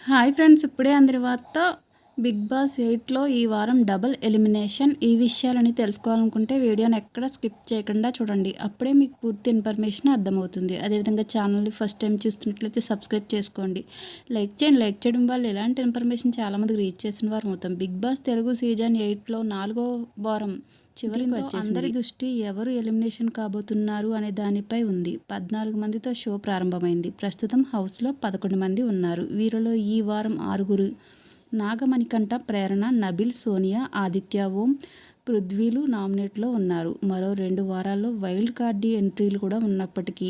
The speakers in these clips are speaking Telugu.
హాయ్ ఫ్రెండ్స్, ఇప్పుడే అందరి వార్త బిగ్ బాస్ 8లో ఈ వారం డబుల్ ఎలిమినేషన్. ఈ విషయాలని తెలుసుకోవాలనుకుంటే వీడియోని ఎక్కడ స్కిప్ చేయకుండా చూడండి. అప్పుడే మీకు పూర్తి ఇన్ఫర్మేషన్ అర్థమవుతుంది. అదేవిధంగా ఛానల్ని ఫస్ట్ టైం చూస్తున్నట్లయితే సబ్స్క్రైబ్ చేసుకోండి. లైక్ చేయండి. లైక్ చేయడం వల్ల ఇలాంటి ఇన్ఫర్మేషన్ చాలామందికి రీచ్ చేసిన వారు అవుతాం. బిగ్ బాస్ తెలుగు సీజన్ 8లో 4వ వారం చివరికి అందరి దృష్టి ఎవరు ఎలిమినేషన్ కాబోతున్నారు అనే దానిపై ఉంది. 14 మందితో షో ప్రారంభమైంది. ప్రస్తుతం హౌస్లో 11 మంది ఉన్నారు. వీరిలో ఈ వారం 6 నాగమణికంఠ, ప్రేరణ, నబిల్, సోనియా, ఆదిత్య, ఓం, పృథ్వీలు నామినేట్లో ఉన్నారు. మరో 2 వారాల్లో వైల్డ్ కార్డ్ ఎంట్రీలు కూడా ఉన్నప్పటికీ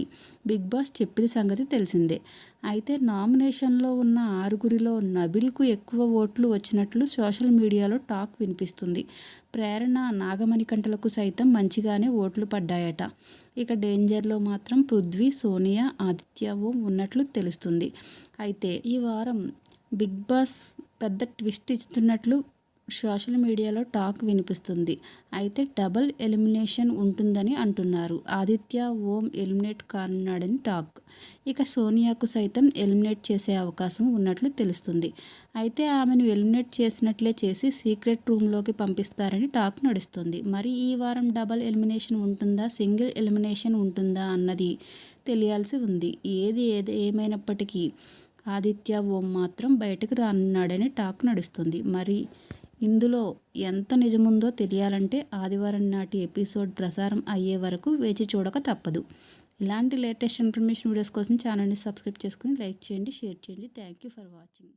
బిగ్ బాస్ చెప్పిన సంగతి తెలిసిందే. అయితే నామినేషన్లో ఉన్న 6 నబిల్కు ఎక్కువ ఓట్లు వచ్చినట్లు సోషల్ మీడియాలో టాక్ వినిపిస్తుంది. ప్రేరణ, నాగమణికంఠలకు సైతం మంచిగానే ఓట్లు పడ్డాయట. ఇక డేంజర్లో మాత్రం పృథ్వీ, సోనియా, ఆదిత్య, ఓం ఉన్నట్లు తెలుస్తుంది. అయితే ఈ వారం బిగ్ బాస్ పెద్ద ట్విస్ట్ ఇస్తున్నట్లు సోషల్ మీడియాలో టాక్ వినిపిస్తుంది. అయితే డబుల్ ఎలిమినేషన్ ఉంటుందని అంటున్నారు. ఆదిత్య, ఓం ఎలిమినేట్ కానున్నాడని టాక్. ఇక సోనియాకు సైతం ఎలిమినేట్ చేసే అవకాశం ఉన్నట్లు తెలుస్తుంది. అయితే ఆమెను ఎలిమినేట్ చేసినట్లే చేసి సీక్రెట్ రూమ్లోకి పంపిస్తారని టాక్ నడుస్తుంది. మరి ఈ వారం డబుల్ ఎలిమినేషన్ ఉంటుందా, సింగిల్ ఎలిమినేషన్ ఉంటుందా అన్నది తెలియాల్సి ఉంది. ఏది ఏమైనప్పటికీ ఆదిత్య, ఓం మాత్రం బయటకు రానున్నాడని టాక్ నడుస్తుంది. మరి ఇందులో ఎంత నిజముందో తెలియాలంటే ఆదివారం నాటి ఎపిసోడ్ ప్రసారం అయ్యే వరకు వేచి చూడక తప్పదు. ఇలాంటి లేటెస్ట్ ఇన్ఫర్మేషన్ వీడియోస్ కోసం ఛానల్ని సబ్స్క్రైబ్ చేసుకుని లైక్ చేయండి, షేర్ చేయండి. Thank you for watching.